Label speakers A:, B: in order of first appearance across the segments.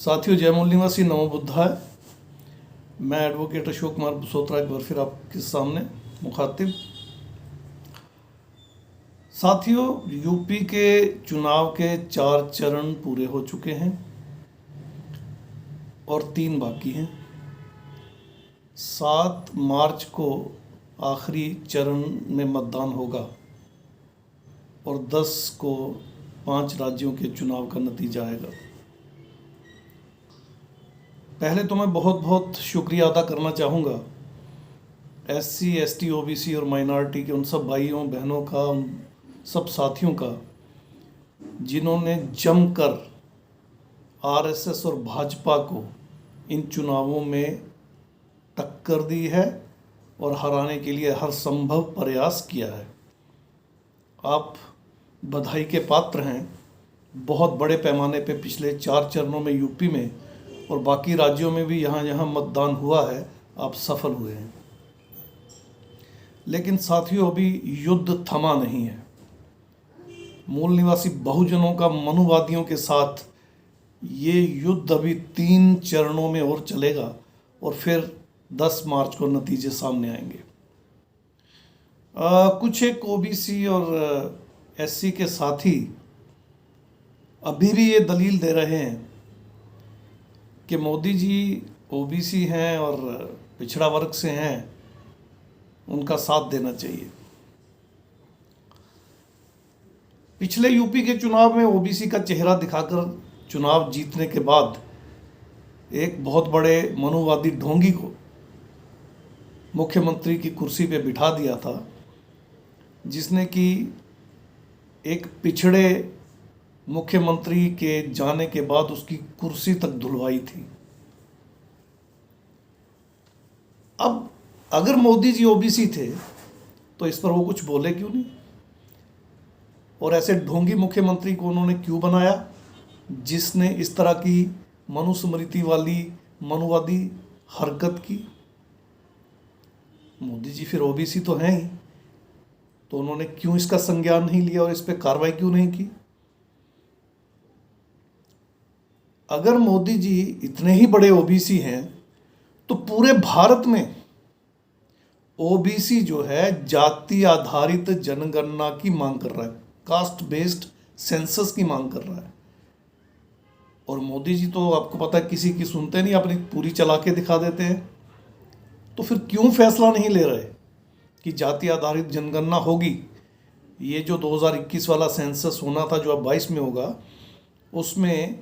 A: साथियों, जय मूल निवासी, नमो बुद्धाय। मैं एडवोकेट अशोक कुमार बसोत्रा एक बार फिर आपके सामने मुखातिब। साथियों, यूपी के चुनाव के 4 चरण पूरे हो चुके हैं और 3 बाकी हैं। 7 मार्च को आखिरी चरण में मतदान होगा और 10 को 5 राज्यों के चुनाव का नतीजा आएगा। पहले तो मैं बहुत बहुत शुक्रिया अदा करना चाहूँगा SC, ST, OBC और माइनॉरिटी के उन सब भाइयों बहनों का, उन सब साथियों का जिन्होंने जमकर RSS और भाजपा को इन चुनावों में टक्कर दी है और हराने के लिए हर संभव प्रयास किया है। आप बधाई के पात्र हैं। बहुत बड़े पैमाने पे पिछले 4 चरणों में यूपी में और बाकी राज्यों में भी यहाँ जहाँ मतदान हुआ है, आप सफल हुए हैं। लेकिन साथियों, अभी युद्ध थमा नहीं है। मूल निवासी बहुजनों का मनुवादियों के साथ ये युद्ध अभी 3 चरणों में और चलेगा और फिर 10 मार्च को नतीजे सामने आएंगे। कुछ एक OBC और SC के साथी अभी भी ये दलील दे रहे हैं कि मोदी जी OBC हैं और पिछड़ा वर्ग से हैं, उनका साथ देना चाहिए। पिछले यूपी के चुनाव में OBC का चेहरा दिखाकर चुनाव जीतने के बाद एक बहुत बड़े मनुवादी ढोंगी को मुख्यमंत्री की कुर्सी पे बिठा दिया था, जिसने कि एक पिछड़े मुख्यमंत्री के जाने के बाद उसकी कुर्सी तक धुलवाई थी। अब अगर मोदी जी OBC थे तो इस पर वो कुछ बोले क्यों नहीं, और ऐसे ढोंगी मुख्यमंत्री को उन्होंने क्यों बनाया जिसने इस तरह की मनुस्मृति वाली मनुवादी हरकत की। मोदी जी फिर OBC तो हैं ही, तो उन्होंने क्यों इसका संज्ञान नहीं लिया और इस पर कार्रवाई क्यों नहीं की। अगर मोदी जी इतने ही बड़े OBC हैं तो पूरे भारत में OBC जो है जाति आधारित जनगणना की मांग कर रहा है, कास्ट बेस्ड सेंसस की मांग कर रहा है। और मोदी जी तो आपको पता है किसी की सुनते नहीं, अपनी पूरी चला के दिखा देते हैं। तो फिर क्यों फैसला नहीं ले रहे कि जाति आधारित जनगणना होगी। ये जो 2021 वाला सेंसस होना था, जो अब 22 में होगा, उसमें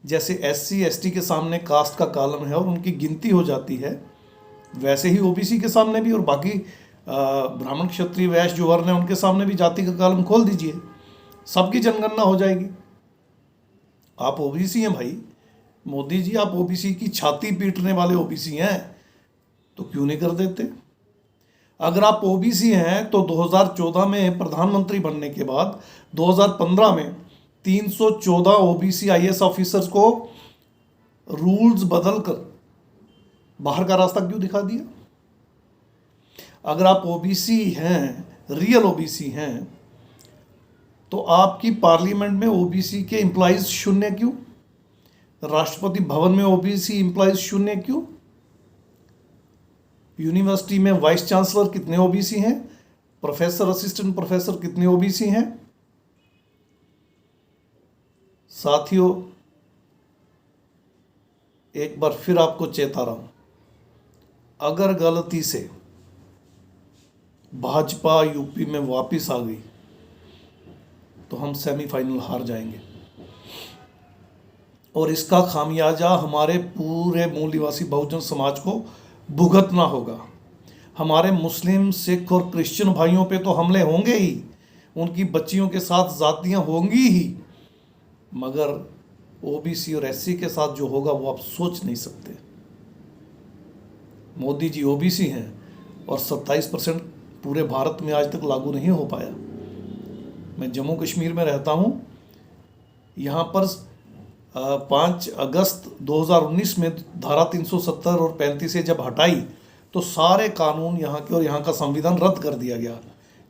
A: जैसे SC, ST के सामने कास्ट का कॉलम है और उनकी गिनती हो जाती है, वैसे ही OBC के सामने भी और बाकी ब्राह्मण क्षत्रिय वैश्य जो वर्ण है उनके सामने भी जाति का कॉलम खोल दीजिए, सबकी जनगणना हो जाएगी। आप OBC हैं भाई, मोदी जी आप OBC की छाती पीटने वाले OBC हैं, तो क्यों नहीं कर देते। अगर आप OBC हैं तो 2014 में प्रधानमंत्री बनने के बाद 2015 में 314 OBC IAS ऑफिसर्स को रूल्स बदलकर बाहर का रास्ता क्यों दिखा दिया। अगर आप OBC हैं, रियल OBC हैं, तो आपकी पार्लियामेंट में OBC के एम्प्लॉइज शून्य क्यों, राष्ट्रपति भवन में OBC एम्प्लॉइज शून्य क्यों, यूनिवर्सिटी में वाइस चांसलर कितने OBC हैं, प्रोफेसर, असिस्टेंट प्रोफेसर कितने OBC हैं। साथियों, एक बार फिर आपको चेता रहा हूं, अगर गलती से भाजपा यूपी में वापस आ गई तो हम सेमीफाइनल हार जाएंगे और इसका खामियाजा हमारे पूरे मूल निवासी बहुजन समाज को भुगतना होगा। हमारे मुस्लिम, सिख और क्रिश्चियन भाइयों पे तो हमले होंगे ही, उनकी बच्चियों के साथ जातियां होंगी ही, मगर OBC और SC के साथ जो होगा वो आप सोच नहीं सकते। मोदी जी OBC हैं और 27% पूरे भारत में आज तक लागू नहीं हो पाया। मैं जम्मू कश्मीर में रहता हूँ। यहाँ पर 5 अगस्त 2019 में धारा 370 और 35 से जब हटाई तो सारे कानून यहाँ के और यहाँ का संविधान रद्द कर दिया गया।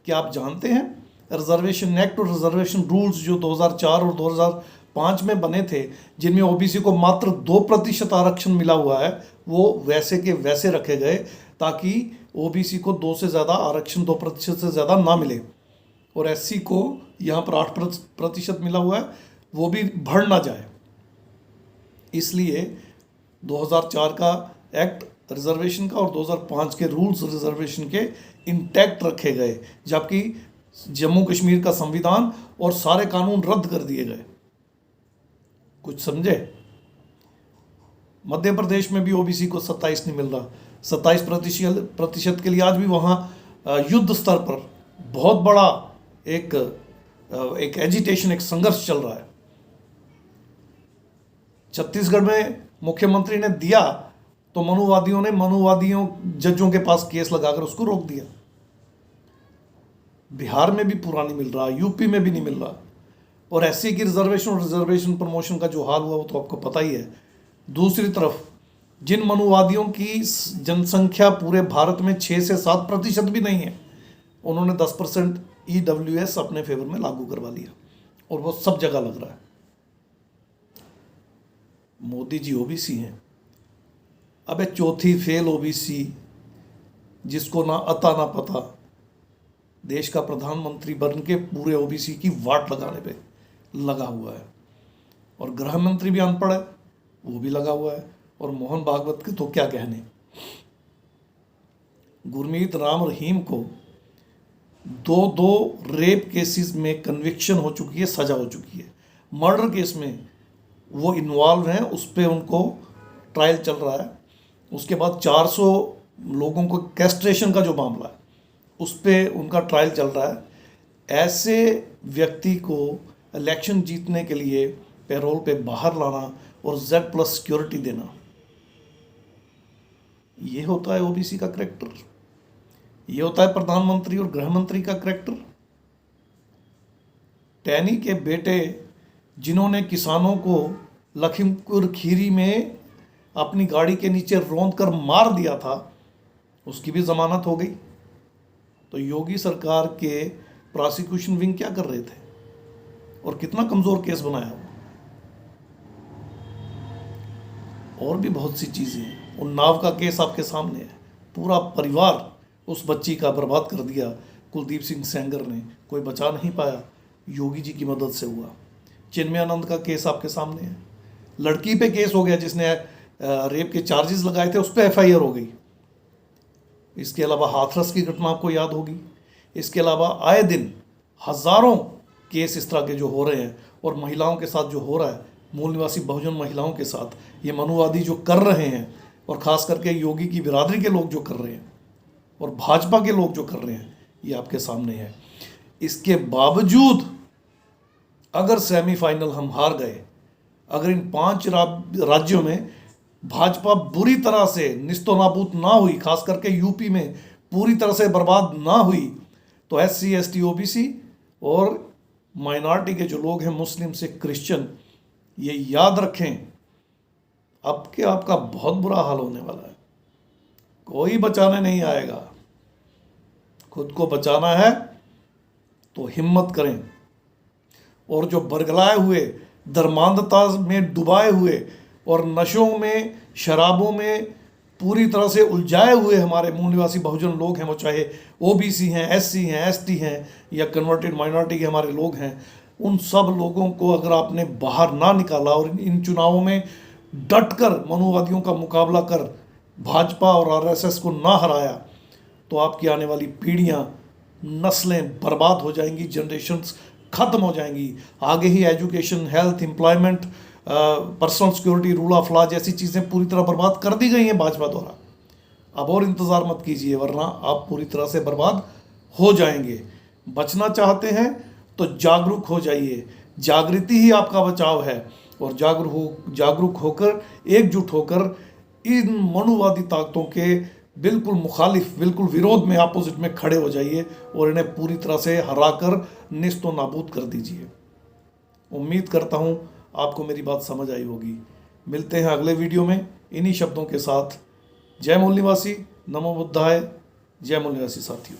A: क्या आप जानते हैं रिजर्वेशन एक्ट और रिजर्वेशन रूल्स जो 2004 और 2005 में बने थे, जिनमें ओबीसी को मात्र 2% आरक्षण मिला हुआ है, वो वैसे के वैसे रखे गए ताकि ओबीसी को 2 से ज़्यादा आरक्षण, 2% से ज़्यादा ना मिले। और एससी को यहाँ पर 8% मिला हुआ है, वो भी बढ़ ना जाए। इसलिए 2004 का एक्ट रिजर्वेशन का और 2005 के रूल्स रिजर्वेशन के इंटैक्ट रखे गए, जबकि जम्मू कश्मीर का संविधान और सारे कानून रद्द कर दिए गए। कुछ समझे? मध्य प्रदेश में भी ओबीसी को 27 नहीं मिल रहा। 27% के लिए आज भी वहाँ युद्ध स्तर पर बहुत बड़ा एक एजिटेशन, एक संघर्ष चल रहा है। छत्तीसगढ़ में मुख्यमंत्री ने दिया तो मनुवादियों जजों के पास केस लगाकर उसको रोक दिया। बिहार में भी पूरा नहीं मिल रहा, यूपी में भी नहीं मिल रहा। और एससी की रिजर्वेशन और रिजर्वेशन प्रमोशन का जो हाल हुआ वो तो आपको पता ही है। दूसरी तरफ जिन मनुवादियों की जनसंख्या पूरे भारत में 6 से 7% भी नहीं है, उन्होंने 10% EWS अपने फेवर में लागू करवा लिया और वो सब जगह लग रहा है। मोदी जी ओबीसी हैं। अबे चौथी फेल ओबीसी, जिसको ना अता ना पता, देश का प्रधानमंत्री बन के पूरे ओबीसी की वाट लगाने पे लगा हुआ है। और गृह मंत्री भी अनपढ़ है, वो भी लगा हुआ है। और मोहन भागवत के तो क्या कहने। गुरमीत राम रहीम को 2 रेप केसेस में कन्विक्शन हो चुकी है, सजा हो चुकी है। मर्डर केस में वो इन्वॉल्व हैं, उस पर उनको ट्रायल चल रहा है। उसके बाद 400 लोगों को कैस्ट्रेशन का जो मामला है उस पर उनका ट्रायल चल रहा है। ऐसे व्यक्ति को इलेक्शन जीतने के लिए पैरोल पे बाहर लाना और Z+ सिक्योरिटी देना, ये होता है ओबीसी का करैक्टर। ये होता है प्रधानमंत्री और गृह मंत्री का करैक्टर। टैनी के बेटे जिन्होंने किसानों को लखीमपुर खीरी में अपनी गाड़ी के नीचे रौंद कर मार दिया था, उसकी भी जमानत हो गई। तो योगी सरकार के प्रोसिक्यूशन विंग क्या कर रहे थे और कितना कमज़ोर केस बनाया वो। और भी बहुत सी चीज़ें हैं। उन्नाव का केस आपके सामने है, पूरा परिवार उस बच्ची का बर्बाद कर दिया कुलदीप सिंह सेंगर ने, कोई बचा नहीं पाया, योगी जी की मदद से हुआ। चिन्मयानंद का केस आपके सामने है, लड़की पे केस हो गया जिसने रेप के चार्जेस लगाए थे, उस पर FIR हो गई। इसके अलावा हाथरस की घटना आपको याद होगी। इसके अलावा आए दिन हज़ारों केस इस तरह के जो हो रहे हैं, और महिलाओं के साथ जो हो रहा है, मूल निवासी बहुजन महिलाओं के साथ, ये मनुवादी जो कर रहे हैं, और ख़ास करके योगी की बिरादरी के लोग जो कर रहे हैं और भाजपा के लोग जो कर रहे हैं, ये आपके सामने है। इसके बावजूद अगर सेमीफाइनल हम हार गए, अगर इन 5 राज्यों में भाजपा बुरी तरह से निस्तो नाबूद ना हुई, खास करके यूपी में पूरी तरह से बर्बाद ना हुई, तो SC ST OBC और माइनॉरिटी के जो लोग हैं, मुस्लिम से क्रिश्चियन, ये याद रखें, अब के आपका बहुत बुरा हाल होने वाला है। कोई बचाने नहीं आएगा। खुद को बचाना है तो हिम्मत करें। और जो बरगलाए हुए, धर्मांधता में डुबाए हुए और नशों में, शराबों में पूरी तरह से उलझाए हुए हमारे मूल निवासी बहुजन लोग हैं, वो चाहे OBC हैं, SC हैं, ST हैं या कन्वर्टेड माइनॉरिटी के हमारे लोग हैं, उन सब लोगों को अगर आपने बाहर ना निकाला और इन चुनावों में डटकर मनुवादियों का मुकाबला कर भाजपा और RSS को ना हराया, तो आपकी आने वाली पीढ़ियां, नस्लें बर्बाद हो जाएंगी, जनरेशन्स ख़त्म हो जाएंगी। आगे ही education, health, employment, personal security, rule of law जैसी चीज़ें पूरी तरह बर्बाद कर दी गई हैं भाजपा द्वारा। अब और इंतज़ार मत कीजिए, वरना आप पूरी तरह से बर्बाद हो जाएंगे। बचना चाहते हैं तो जागरूक हो जाइए। जागृति ही आपका बचाव है। और जागरूक होकर, एकजुट होकर इन मनुवादी ताकतों के बिल्कुल मुखालिफ, बिल्कुल विरोध में, अपोजिट में खड़े हो जाइए और इन्हें पूरी तरह से हराकर निस्तो नाबूद कर दीजिए। उम्मीद करता हूँ आपको मेरी बात समझ आई होगी। मिलते हैं अगले वीडियो में इन्हीं शब्दों के साथ। जय मूल निवासी, नमो बुद्धाय। जय मूल निवासी साथियों।